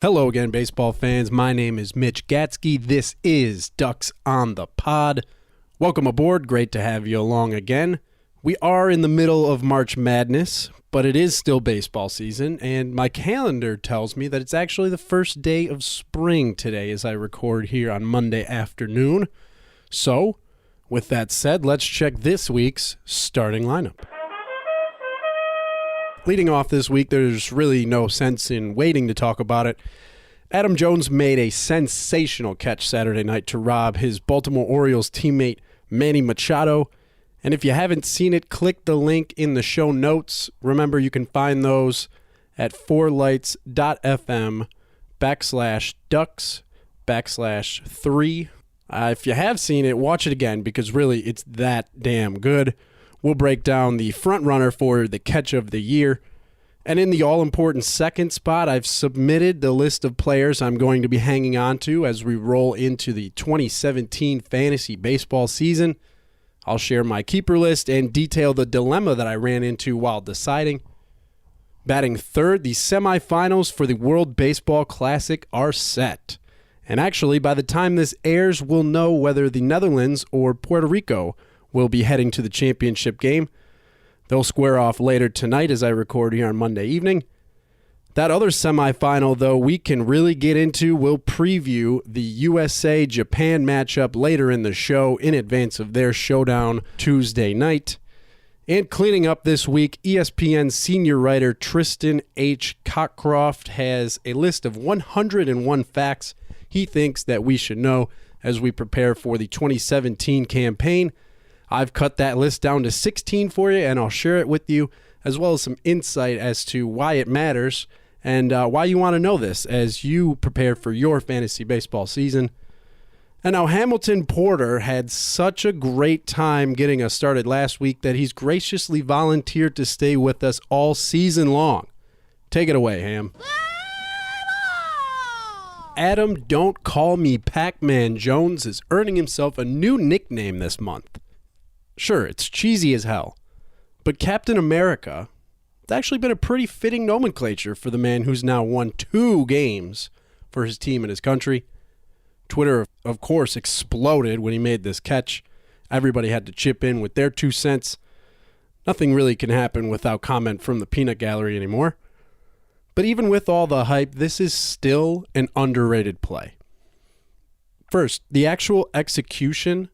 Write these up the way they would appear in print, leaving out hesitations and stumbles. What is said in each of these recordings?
Hello again, baseball fans. My name is Mitch Gatzke. This is Ducks on the Pod. Welcome aboard. Great to have you along again. We are in the middle of March Madness, but it is still baseball season, and my calendar tells me that it's actually the first day of spring today as I record here on Monday afternoon. So, with that said, let's check this week's starting lineup. Leading off this week, there's really no sense in waiting to talk about it. Adam Jones made a sensational catch Saturday night to rob his Baltimore Orioles teammate Manny Machado. And if you haven't seen it, click the link in the show notes. Remember, you can find those at fourlights.fm/ducks/3. If you have seen it, watch it again because really it's that damn good. We'll break down the front runner for the catch of the year. And in the all-important second spot, I've submitted the list of players I'm going to be hanging on to as we roll into the 2017 fantasy baseball season. I'll share my keeper list and detail the dilemma that I ran into while deciding. Batting third, the semifinals for the World Baseball Classic are set. And actually, by the time this airs, we'll know whether the Netherlands or Puerto Rico will be heading to the championship game. They'll square off later tonight as I record here on Monday evening. That other semifinal, though, we can really get into. We'll preview the USA-Japan matchup later in the show in advance of their showdown Tuesday night. And cleaning up this week, ESPN senior writer Tristan H. Cockcroft has a list of 101 facts he thinks that we should know as we prepare for the 2017 campaign. I've cut that list down to 16 for you, and I'll share it with you, as well as some insight as to why it matters and why you want to know this as you prepare for your fantasy baseball season. And now Hamilton Porter had such a great time getting us started last week that he's graciously volunteered to stay with us all season long. Take it away, Ham. Adam Don't Call Me Pac-Man Jones is earning himself a new nickname this month. Sure, it's cheesy as hell, but Captain America, it's actually been a pretty fitting nomenclature for the man who's now won 2 games for his team and his country. Twitter, of course, exploded when he made this catch. Everybody had to chip in with their 2 cents. Nothing really can happen without comment from the peanut gallery anymore. But even with all the hype, this is still an underrated play. First, the actual execution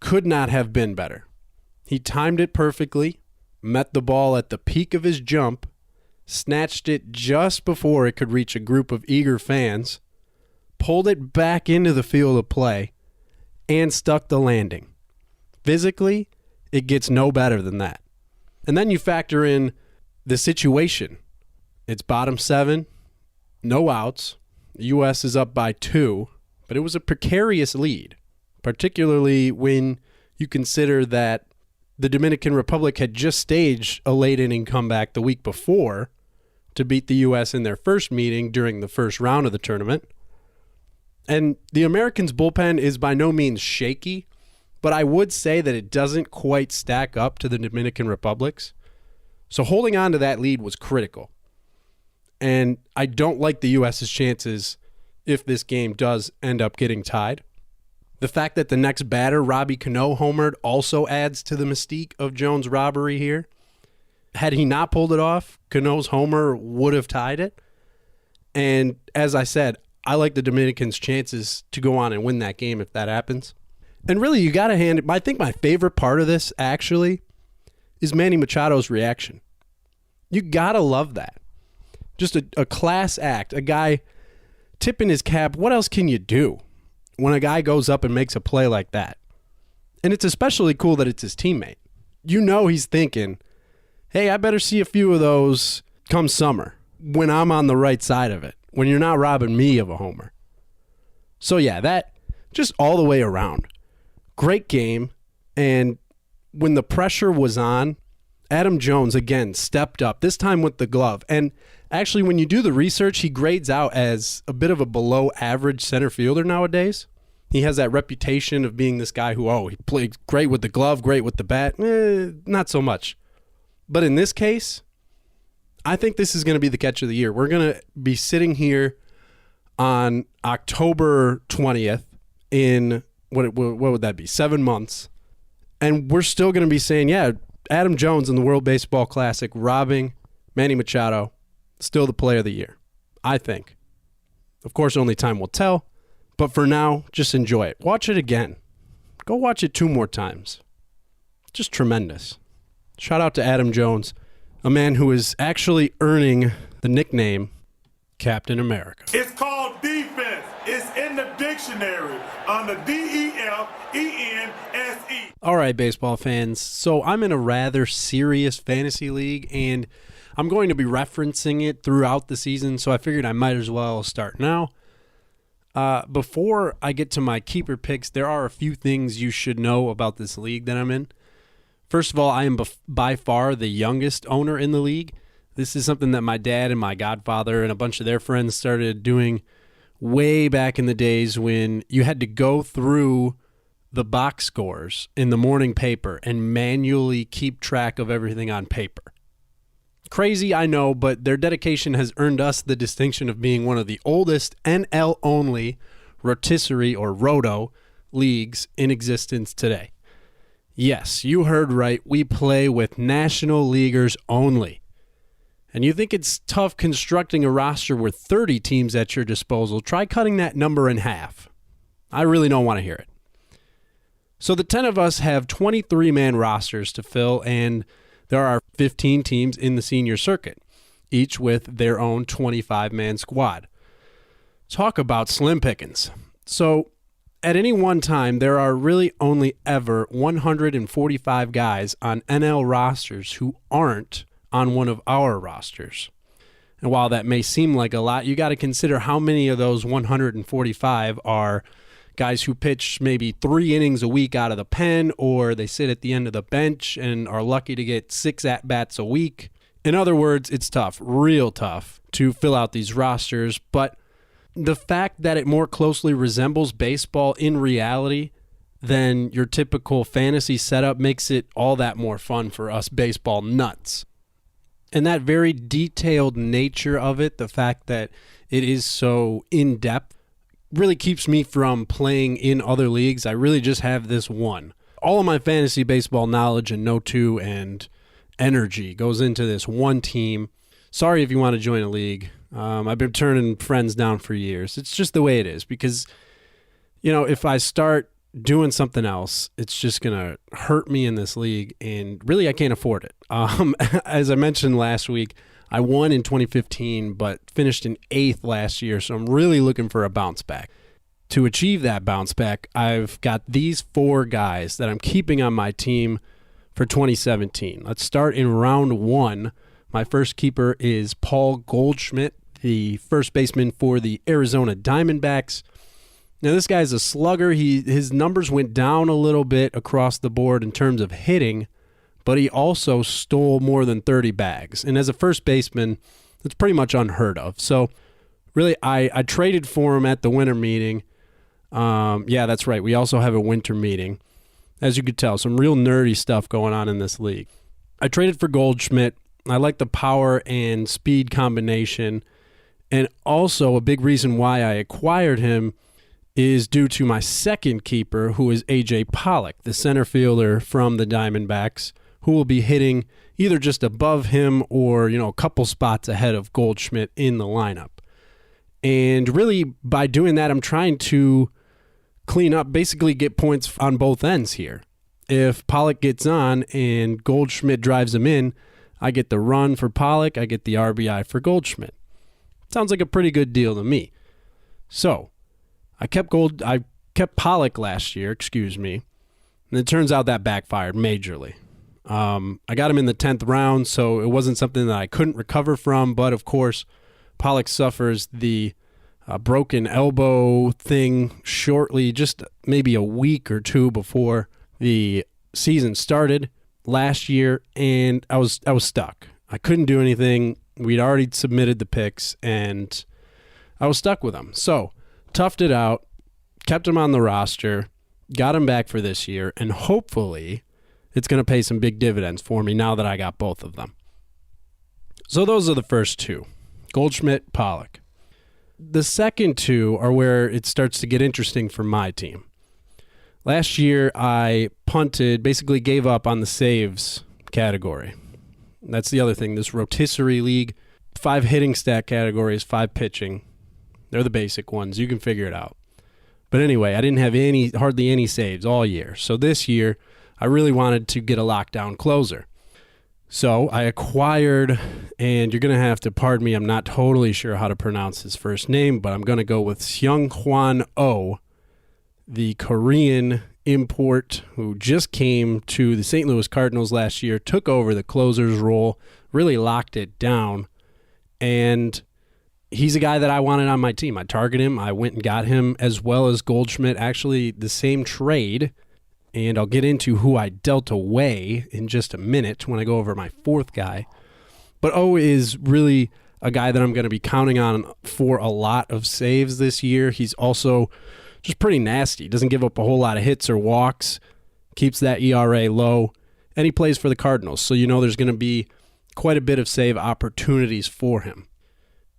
could not have been better. He timed it perfectly, met the ball at the peak of his jump, snatched it just before it could reach a group of eager fans, pulled it back into the field of play, and stuck the landing. Physically, it gets no better than that. And then you factor in the situation. It's bottom 7, no outs. The U.S. is up by 2, but it was a precarious lead, particularly when you consider that the Dominican Republic had just staged a late-inning comeback the week before to beat the U.S. in their first meeting during the first round of the tournament. And the Americans' bullpen is by no means shaky, but I would say that it doesn't quite stack up to the Dominican Republic's. So holding on to that lead was critical. And I don't like the U.S.'s chances if this game does end up getting tied. The fact that the next batter, Robbie Cano, homered also adds to the mystique of Jones' robbery here. Had he not pulled it off, Cano's homer would have tied it. And as I said, I like the Dominicans' chances to go on and win that game if that happens. And really, you got to hand it. I think my favorite part of this, actually, is Manny Machado's reaction. You got to love that. Just a class act, a guy tipping his cap. What else can you do when a guy goes up and makes a play like that? And it's especially cool that it's his teammate. You know he's thinking, hey, I better see a few of those come summer when I'm on the right side of it, when you're not robbing me of a homer. So yeah, that just all the way around. Great game. And when the pressure was on, Adam Jones, again, stepped up, this time with the glove. And actually, when you do the research, he grades out as a bit of a below-average center fielder nowadays. He has that reputation of being this guy who, he played great with the glove, great with the bat. Not so much. But in this case, I think this is going to be the catch of the year. We're going to be sitting here on October 20th in, what would that be, 7 months. And we're still going to be saying, yeah, Adam Jones in the World Baseball Classic, robbing Manny Machado, still the player of the year, I think. Of course, only time will tell. But for now, just enjoy it. Watch it again. Go watch it 2 more times. Just tremendous. Shout out to Adam Jones, a man who is actually earning the nickname Captain America. It's called defense. It's in the dictionary under DEFENSE. All right, baseball fans. So I'm in a rather serious fantasy league, and I'm going to be referencing it throughout the season, so I figured I might as well start now. Before I get to my keeper picks, there are a few things you should know about this league that I'm in. First of all, I am by far the youngest owner in the league. This is something that my dad and my godfather and a bunch of their friends started doing way back in the days when you had to go through the box scores in the morning paper and manually keep track of everything on paper. Crazy, I know, but their dedication has earned us the distinction of being one of the oldest NL-only rotisserie or roto leagues in existence today. Yes, you heard right. We play with National Leaguers only. And you think it's tough constructing a roster with 30 teams at your disposal? Try cutting that number in half. I really don't want to hear it. So the 10 of us have 23-man rosters to fill, and there are 15 teams in the senior circuit, each with their own 25-man squad. Talk about slim pickings. So at any one time, there are really only ever 145 guys on NL rosters who aren't on one of our rosters. And while that may seem like a lot, you got to consider how many of those 145 are guys who pitch maybe 3 innings a week out of the pen, or they sit at the end of the bench and are lucky to get 6 at-bats a week. In other words, it's tough, real tough, to fill out these rosters. But the fact that it more closely resembles baseball in reality than your typical fantasy setup makes it all that more fun for us baseball nuts. And that very detailed nature of it, the fact that it is so in-depth, really keeps me from playing in other leagues. I really just have this one. All of my fantasy baseball knowledge and know-to and energy goes into this one team. Sorry if you want to join a league. I've been turning friends down for years. It's just the way it is because, you know, if I start doing something else, it's just going to hurt me in this league, and really I can't afford it. As I mentioned last week, I won in 2015, but finished in 8th last year, so I'm really looking for a bounce back. To achieve that bounce back, I've got these 4 guys that I'm keeping on my team for 2017. Let's start in round 1. My first keeper is Paul Goldschmidt, the first baseman for the Arizona Diamondbacks. Now, this guy's a slugger. His numbers went down a little bit across the board in terms of hitting, but he also stole more than 30 bags. And as a first baseman, that's pretty much unheard of. So, really, I traded for him at the winter meeting. Yeah, that's right. We also have a winter meeting. As you could tell, some real nerdy stuff going on in this league. I traded for Goldschmidt. I like the power and speed combination. And also, a big reason why I acquired him is due to my second keeper, who is A.J. Pollock, the center fielder from the Diamondbacks, who will be hitting either just above him or, a couple spots ahead of Goldschmidt in the lineup. And really, by doing that, I'm trying to clean up, basically get points on both ends here. If Pollock gets on and Goldschmidt drives him in, I get the run for Pollock, I get the RBI for Goldschmidt. Sounds like a pretty good deal to me. So, I kept Pollock last year, and it turns out that backfired majorly. I got him in the 10th round, so it wasn't something that I couldn't recover from, but of course, Pollock suffers the broken elbow thing shortly, just maybe a week or 2 before the season started last year, and I was stuck. I couldn't do anything. We'd already submitted the picks, and I was stuck with him. So, toughed it out, kept him on the roster, got him back for this year, and hopefully it's going to pay some big dividends for me now that I got both of them. So those are the first 2, Goldschmidt, Pollock. The second two are where it starts to get interesting for my team. Last year, I punted, basically gave up on the saves category. That's the other thing. This rotisserie league, 5 hitting stat categories, 5 pitching. They're the basic ones. You can figure it out. But anyway, I didn't have hardly any saves all year. So this year, I really wanted to get a lockdown closer. So I acquired, and you're going to have to pardon me, I'm not totally sure how to pronounce his first name, but I'm going to go with Seung-Hwan Oh, the Korean import who just came to the St. Louis Cardinals last year, took over the closer's role, really locked it down, and he's a guy that I wanted on my team. I targeted him. I went and got him as well as Goldschmidt, actually the same trade. And I'll get into who I dealt away in just a minute when I go over my fourth guy. But O is really a guy that I'm going to be counting on for a lot of saves this year. He's also just pretty nasty. Doesn't give up a whole lot of hits or walks. Keeps that ERA low. And he plays for the Cardinals. So you know there's going to be quite a bit of save opportunities for him.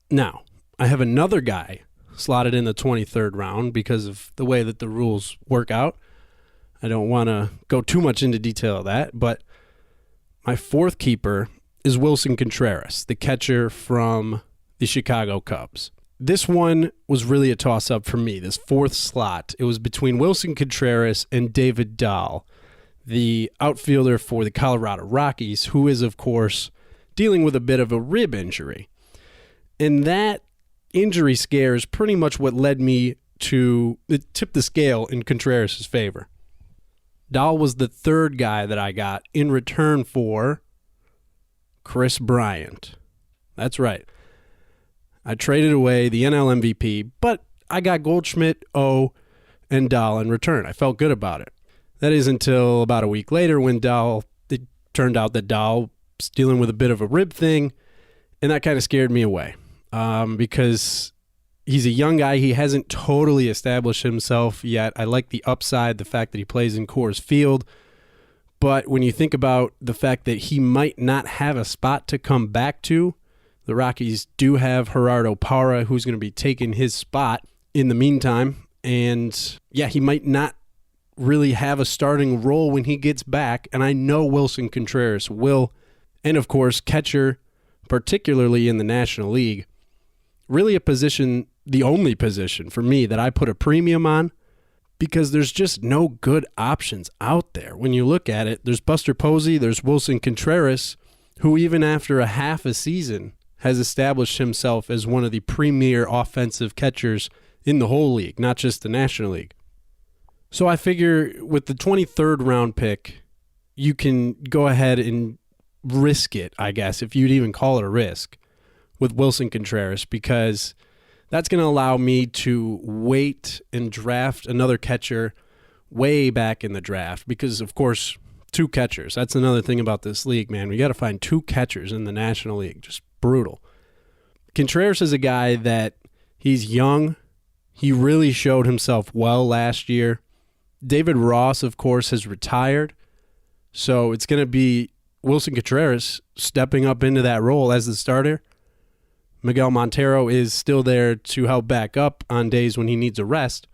Now, I have another guy slotted in the 23rd round because of the way that the rules work out. I don't want to go too much into detail of that, but my fourth keeper is Wilson Contreras, the catcher from the Chicago Cubs. This one was really a toss-up for me, this fourth slot. It was between Wilson Contreras and David Dahl, the outfielder for the Colorado Rockies, who is, of course, dealing with a bit of a rib injury. And that injury scare is pretty much what led me to tip the scale in Contreras' favor. Dahl was the third guy that I got in return for Chris Bryant. That's right. I traded away the NL MVP, but I got Goldschmidt, O, and Dahl in return. I felt good about it. That is until about a week later when it turned out that Dahl was dealing with a bit of a rib thing, and that kind of scared me away because he's a young guy. He hasn't totally established himself yet. I like the upside, the fact that he plays in Coors Field. But when you think about the fact that he might not have a spot to come back to, the Rockies do have Gerardo Parra, who's going to be taking his spot in the meantime. And yeah, he might not really have a starting role when he gets back. And I know Wilson Contreras will. And of course, catcher, particularly in the National League, really a position, the only position for me that I put a premium on because there's just no good options out there. When you look at it, there's Buster Posey, there's Wilson Contreras, who even after a half a season has established himself as one of the premier offensive catchers in the whole league, not just the National League. So I figure with the 23rd round pick, you can go ahead and risk it, I guess, if you'd even call it a risk, with Wilson Contreras, because that's going to allow me to wait and draft another catcher way back in the draft because, of course, 2 catchers. That's another thing about this league, man. We got to find 2 catchers in the National League. Just brutal. Contreras is a guy that he's young. He really showed himself well last year. David Ross, of course, has retired. So it's going to be Wilson Contreras stepping up into that role as the starter. Miguel Montero is still there to help back up on days when he needs a rest.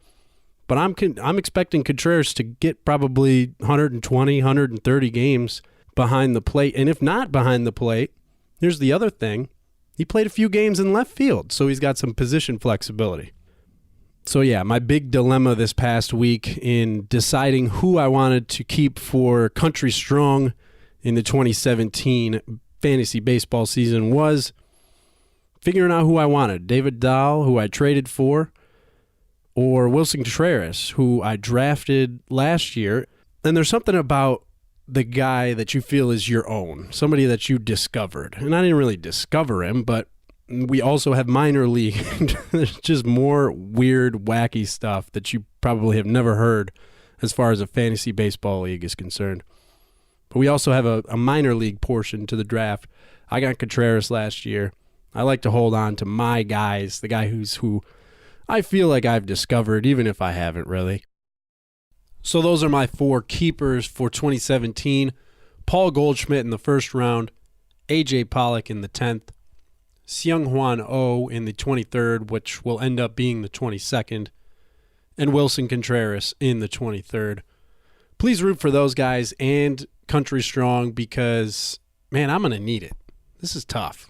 But I'm expecting Contreras to get probably 120, 130 games behind the plate. And if not behind the plate, here's the other thing. He played a few games in left field, so he's got some position flexibility. So yeah, my big dilemma this past week in deciding who I wanted to keep for Country Strong in the 2017 fantasy baseball season was figuring out who I wanted. David Dahl, who I traded for, or Wilson Contreras, who I drafted last year. And there's something about the guy that you feel is your own, somebody that you discovered. And I didn't really discover him, but we also have minor league. There's just more weird, wacky stuff that you probably have never heard as far as a fantasy baseball league is concerned. But we also have a minor league portion to the draft. I got Contreras last year. I like to hold on to my guys, the guy who I feel like I've discovered, even if I haven't really. So those are my 4 keepers for 2017. Paul Goldschmidt in the first round, A.J. Pollock in the 10th, Seung-hwan Oh in the 23rd, which will end up being the 22nd, and Wilson Contreras in the 23rd. Please root for those guys and Country Strong because, man, I'm going to need it. This is tough.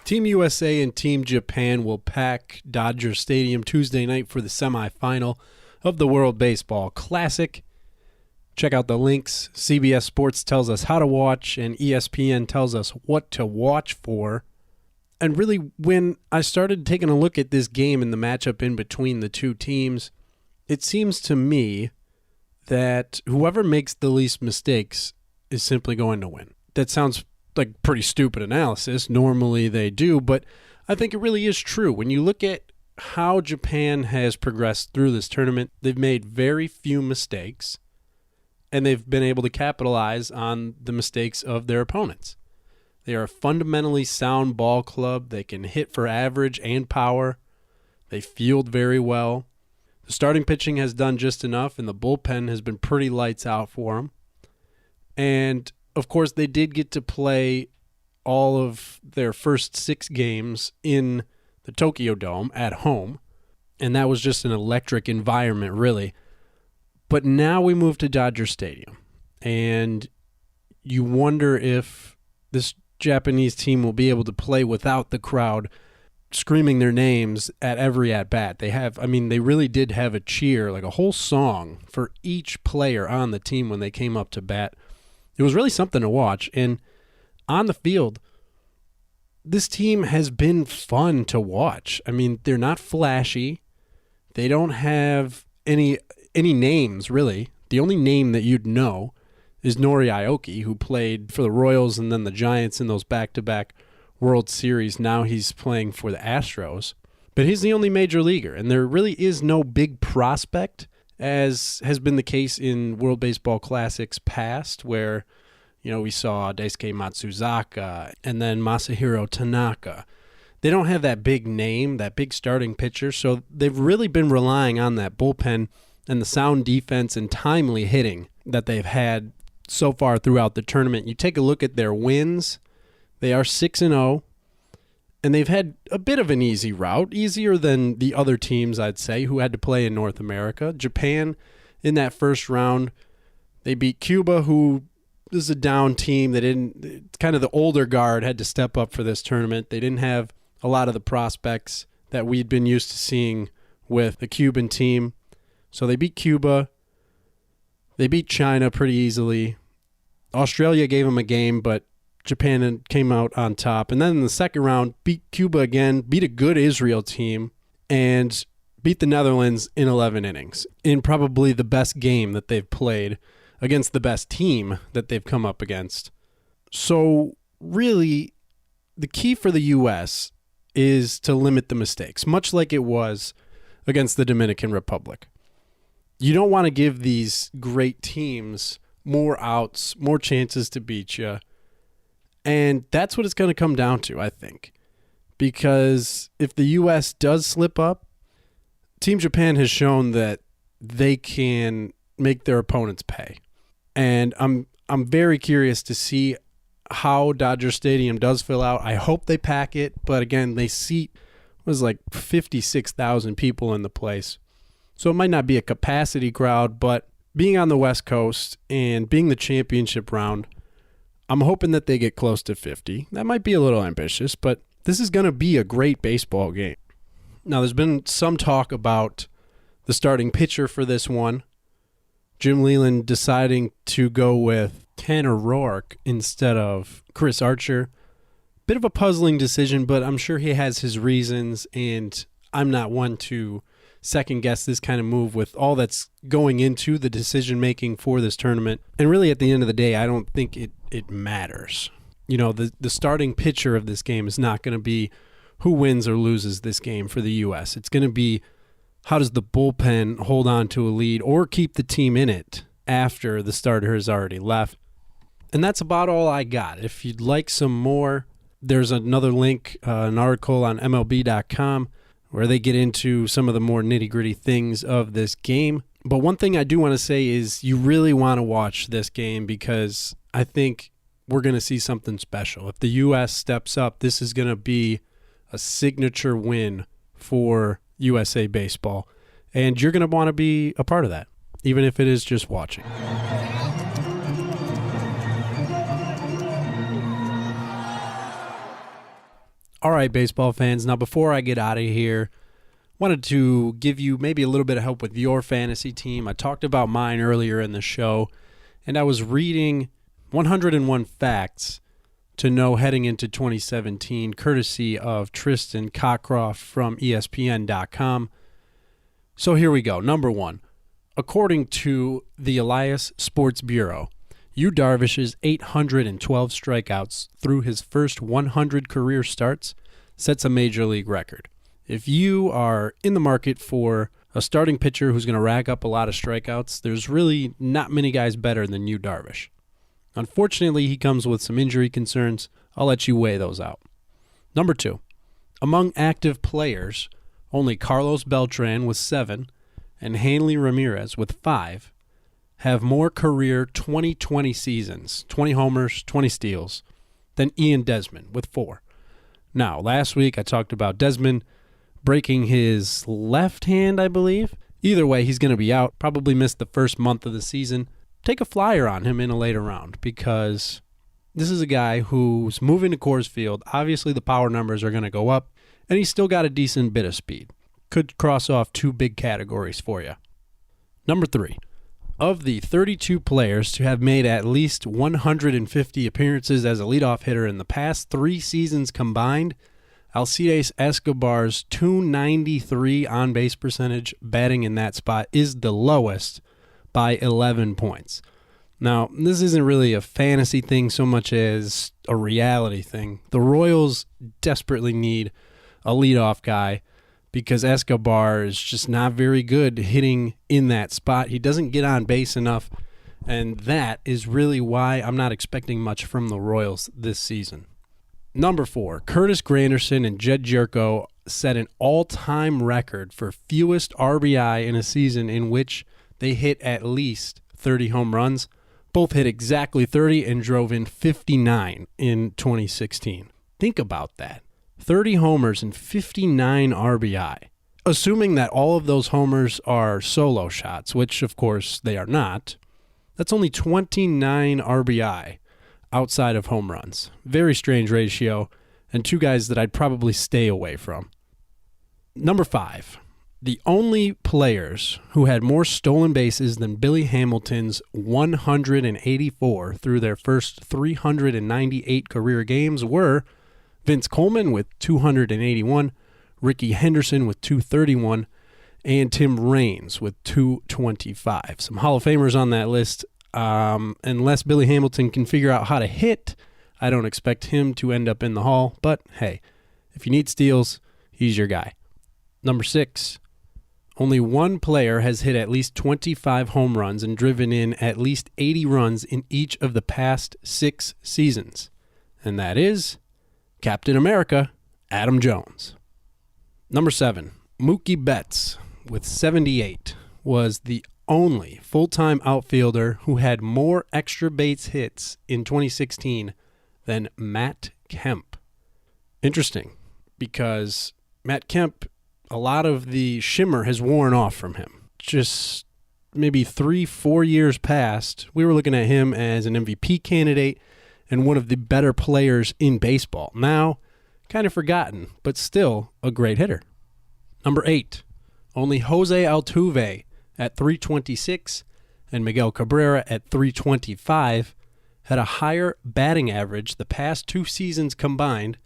Team USA and Team Japan will pack Dodger Stadium Tuesday night for the semifinal of the World Baseball Classic. Check out the links. CBS Sports tells us how to watch, and ESPN tells us what to watch for. And really, when I started taking a look at this game and the matchup in between the two teams, it seems to me that whoever makes the least mistakes is simply going to win. That sounds like pretty stupid analysis. Normally they do, but I think it really is true. When you look at how Japan has progressed through this tournament, they've made very few mistakes, and they've been able to capitalize on the mistakes of their opponents. They are a fundamentally sound ball club. They can hit for average and power. They field very well. The starting pitching has done just enough, and the bullpen has been pretty lights out for them. And of course, they did get to play all of their first 6 games in the Tokyo Dome at home, and that was just an electric environment, really. But now we move to Dodger Stadium, and you wonder if this Japanese team will be able to play without the crowd screaming their names at every at-bat. They really did have a cheer, like a whole song for each player on the team when they came up to bat. It was really something to watch, and on the field, this team has been fun to watch. I mean, they're not flashy. They don't have any names, really. The only name that you'd know is Nori Aoki, who played for the Royals and then the Giants in those back-to-back World Series. Now he's playing for the Astros. But he's the only major leaguer, and there really is no big prospect, as has been the case in World Baseball Classics past, where we saw Daisuke Matsuzaka and then Masahiro Tanaka. They don't have that big name, that big starting pitcher, so they've really been relying on that bullpen and the sound defense and timely hitting that they've had so far throughout the tournament. You take a look at their wins, they are 6-0, and they've had a bit of an easy route, easier than the other teams, I'd say, who had to play in North America. Japan, in that first round, they beat Cuba, who is a down team. They didn't, kind of the older guard had to step up for this tournament. They didn't have a lot of the prospects that we'd been used to seeing with the Cuban team. So they beat Cuba. They beat China pretty easily. Australia gave them a game, but Japan came out on top. And then in the second round, beat Cuba again, beat a good Israel team, and beat the Netherlands in 11 innings in probably the best game that they've played against the best team that they've come up against. So really, the key for the U.S. is to limit the mistakes, much like it was against the Dominican Republic. You don't want to give these great teams more outs, more chances to beat you. And that's what it's going to come down to, I think. Because if the U.S. does slip up, Team Japan has shown that they can make their opponents pay. And I'm very curious to see how Dodger Stadium does fill out. I hope they pack it, but again, they seat like 56,000 people in the place. So it might not be a capacity crowd, but being on the West Coast and being the championship round, I'm hoping that they get close to 50. That might be a little ambitious, but this is going to be a great baseball game. Now, there's been some talk about the starting pitcher for this one. Jim Leyland deciding to go with Tanner Roark instead of Chris Archer. Bit of a puzzling decision, but I'm sure he has his reasons, and I'm not one to second-guess this kind of move with all that's going into the decision-making for this tournament. And really, at the end of the day, I don't think it matters. The starting pitcher of this game is not going to be who wins or loses this game for the U.S. It's going to be how does the bullpen hold on to a lead or keep the team in it after the starter has already left. And that's about all I got. If you'd like some more There's another link, an article on MLB.com, where they get into some of the more nitty-gritty things of this game. But one thing I do want to say is you really want to watch this game because I think we're going to see something special. If the U.S. steps up, this is going to be a signature win for USA Baseball. And you're going to want to be a part of that, even if it is just watching. All right, baseball fans. Now, before I get out of here, wanted to give you maybe a little bit of help with your fantasy team. I talked about mine earlier in the show, and I was reading 101 facts to know heading into 2017, courtesy of Tristan Cockcroft from ESPN.com. So here we go. Number 1, according to the Elias Sports Bureau, Yu Darvish's 812 strikeouts through his first 100 career starts sets a major league record. If you are in the market for a starting pitcher who's going to rack up a lot of strikeouts, there's really not many guys better than Yu Darvish. Unfortunately, he comes with some injury concerns. I'll let you weigh those out. Number 2, among active players, only Carlos Beltran with 7 and Hanley Ramirez with 5 have more career 2020 seasons, 20 homers, 20 steals, than Ian Desmond with 4. Now, last week I talked about Desmond breaking his left hand, I believe. Either way, he's going to be out, probably miss the first month of the season. Take a flyer on him in a later round because this is a guy who's moving to Coors Field. Obviously, the power numbers are going to go up, and he's still got a decent bit of speed. Could cross off 2 big categories for you. Number 3, of the 32 players to have made at least 150 appearances as a leadoff hitter in the past 3 seasons combined, Alcides Escobar's .293 on-base percentage batting in that spot is the lowest by 11 points. Now, this isn't really a fantasy thing so much as a reality thing. The Royals desperately need a leadoff guy because Escobar is just not very good hitting in that spot. He doesn't get on base enough, and that is really why I'm not expecting much from the Royals this season. Number 4, Curtis Granderson and Jed Jerko set an all-time record for fewest RBI in a season in which they hit at least 30 home runs. Both hit exactly 30 and drove in 59 in 2016. Think about that. 30 homers and 59 RBI. Assuming that all of those homers are solo shots, which of course they are not, that's only 29 RBI outside of home runs. Very strange ratio, and 2 guys that I'd probably stay away from. Number 5, the only players who had more stolen bases than Billy Hamilton's 184 through their first 398 career games were Vince Coleman with 281, Ricky Henderson with 231, and Tim Raines with 225. Some Hall of Famers on that list. Unless Billy Hamilton can figure out how to hit, I don't expect him to end up in the Hall. But hey, if you need steals, he's your guy. Number 6, only one player has hit at least 25 home runs and driven in at least 80 runs in each of the past 6 seasons. And that is Captain America, Adam Jones. Number 7, Mookie Betts with 78 was the only full-time outfielder who had more extra base hits in 2016 than Matt Kemp. Interesting, because Matt Kemp, a lot of the shimmer has worn off from him. Just maybe 3-4 years past, we were looking at him as an MVP candidate and one of the better players in baseball. Now, kind of forgotten, but still a great hitter. Number 8, only Jose Altuve at 326 and Miguel Cabrera at 325 had a higher batting average the past 2 seasons combined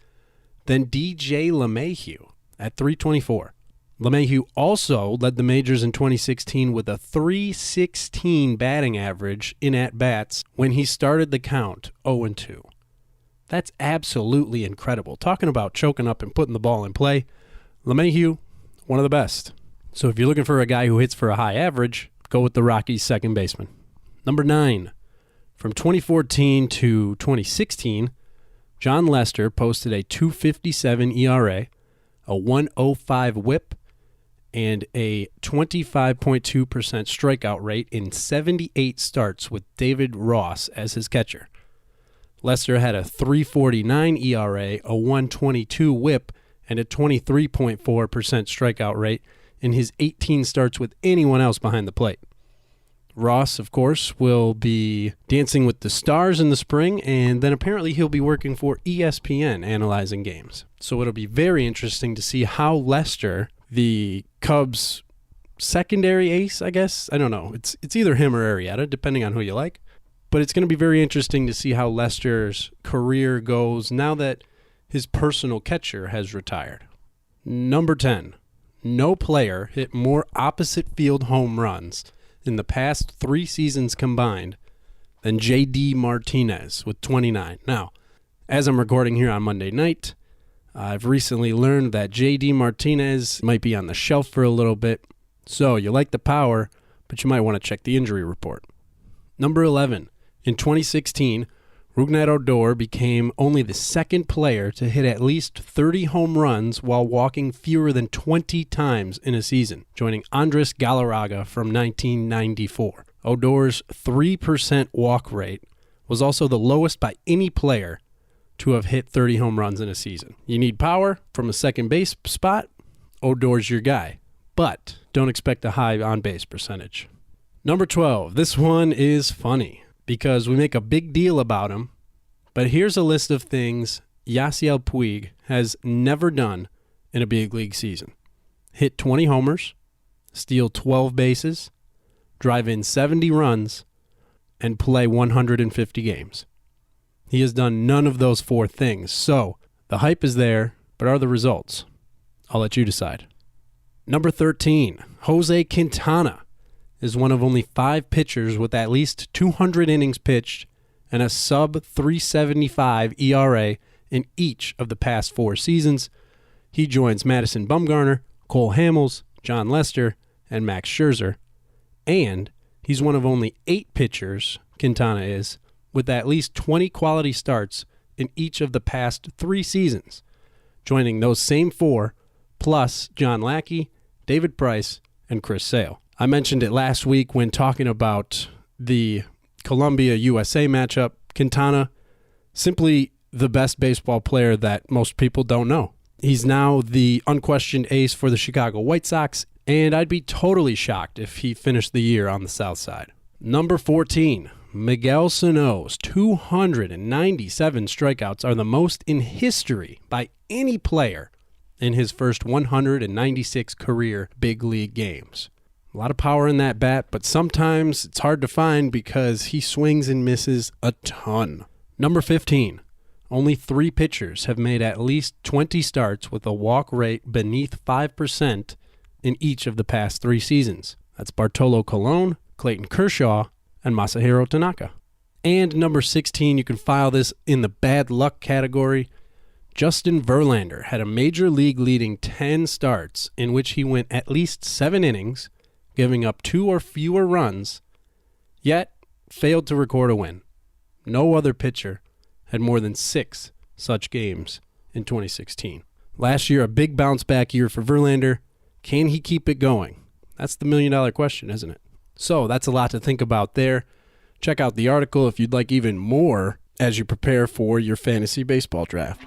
than DJ LeMahieu at 324. LeMahieu also led the majors in 2016 with a 316 batting average in at-bats when he started the count 0-2. That's absolutely incredible. Talking about choking up and putting the ball in play, LeMahieu, one of the best. So if you're looking for a guy who hits for a high average, go with the Rockies' second baseman. Number 9, from 2014 to 2016, John Lester posted a 2.57 ERA, a 1.05 WHIP, and a 25.2% strikeout rate in 78 starts with David Ross as his catcher. Lester had a 3.49 ERA, a 1.22 WHIP, and a 23.4% strikeout rate in his 18 starts with anyone else behind the plate. Ross, of course, will be dancing with the stars in the spring, and then apparently he'll be working for ESPN analyzing games. So it'll be very interesting to see how Lester, the Cubs' secondary ace, I guess. I don't know. It's either him or Arrieta, depending on who you like. But it's going to be very interesting to see how Lester's career goes now that his personal catcher has retired. Number 10. No player hit more opposite field home runs in the past 3 seasons combined than J.D. Martinez with 29. Now, as I'm recording here on Monday night, I've recently learned that J.D. Martinez might be on the shelf for a little bit. So you like the power, but you might want to check the injury report. Number 11. In 2016, Rougned Odor became only the second player to hit at least 30 home runs while walking fewer than 20 times in a season, joining Andres Galarraga from 1994. Odor's 3% walk rate was also the lowest by any player to have hit 30 home runs in a season. You need power from a second base spot, Odor's your guy, but don't expect a high on-base percentage. Number 12. This one is funny because we make a big deal about him, but here's a list of things Yasiel Puig has never done in a big league season. Hit 20 homers, steal 12 bases, drive in 70 runs, and play 150 games. He has done none of those 4 things, so the hype is there, but are the results? I'll let you decide. Number 13, Jose Quintana is one of only 5 pitchers with at least 200 innings pitched and a sub-375 ERA in each of the past 4 seasons. He joins Madison Bumgarner, Cole Hamels, John Lester, and Max Scherzer. And he's one of only 8 pitchers, Quintana is, with at least 20 quality starts in each of the past 3 seasons, joining those same 4, plus John Lackey, David Price, and Chris Sale. I mentioned it last week when talking about the Colombia-USA matchup. Quintana, simply the best baseball player that most people don't know. He's now the unquestioned ace for the Chicago White Sox, and I'd be totally shocked if he finished the year on the South Side. Number 14, Miguel Sano's 297 strikeouts are the most in history by any player in his first 196 career big league games. A lot of power in that bat, but sometimes it's hard to find because he swings and misses a ton. Number 15. Only 3 pitchers have made at least 20 starts with a walk rate beneath 5% in each of the past 3 seasons. That's Bartolo Colon, Clayton Kershaw, and Masahiro Tanaka. And number 16, you can file this in the bad luck category. Justin Verlander had a major league leading 10 starts in which he went at least 7 innings, giving up 2 or fewer runs, yet failed to record a win. No other pitcher had more than 6 such games in 2016. Last year, a big bounce-back year for Verlander. Can he keep it going? That's the million-dollar question, isn't it? So that's a lot to think about there. Check out the article if you'd like even more as you prepare for your fantasy baseball draft.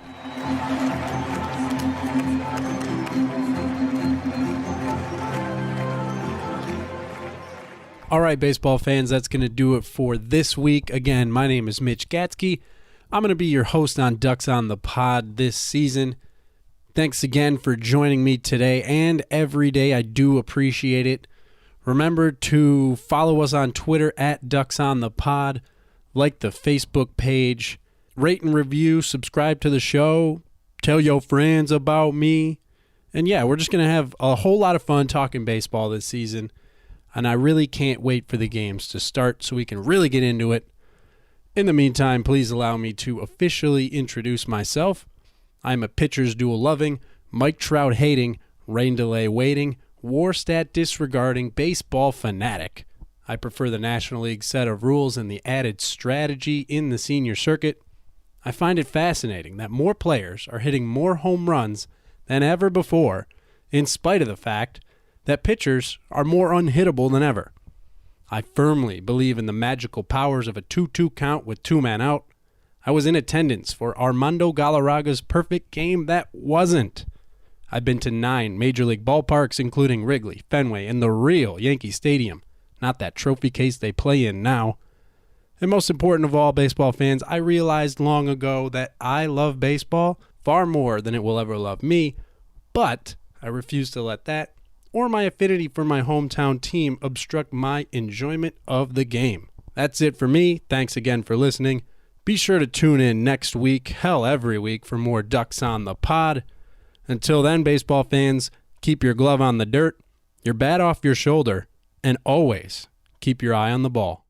All right, baseball fans, that's going to do it for this week. Again, my name is Mitch Gatzke. I'm going to be your host on Ducks on the Pod this season. Thanks again for joining me today and every day. I do appreciate it. Remember to follow us on Twitter at Ducks on the Pod, like the Facebook page, rate and review, subscribe to the show, tell your friends about me. And yeah, we're just going to have a whole lot of fun talking baseball this season. And I really can't wait for the games to start so we can really get into it. In the meantime, please allow me to officially introduce myself. I'm a pitcher's duel loving, Mike Trout hating, rain delay waiting, war stat disregarding baseball fanatic. I prefer the National League set of rules and the added strategy in the senior circuit. I find it fascinating that more players are hitting more home runs than ever before, in spite of the fact that pitchers are more unhittable than ever. I firmly believe in the magical powers of a 2-2 count with 2 men out. I was in attendance for Armando Galarraga's perfect game that wasn't. I've been to 9 Major League ballparks, including Wrigley, Fenway, and the real Yankee Stadium, not that trophy case they play in now. And most important of all, baseball fans, I realized long ago that I love baseball far more than it will ever love me, but I refuse to let that or my affinity for my hometown team obstruct my enjoyment of the game. That's it for me. Thanks again for listening. Be sure to tune in next week, hell every week, for more Ducks on the Pod. Until then, baseball fans, keep your glove on the dirt, your bat off your shoulder, and always keep your eye on the ball.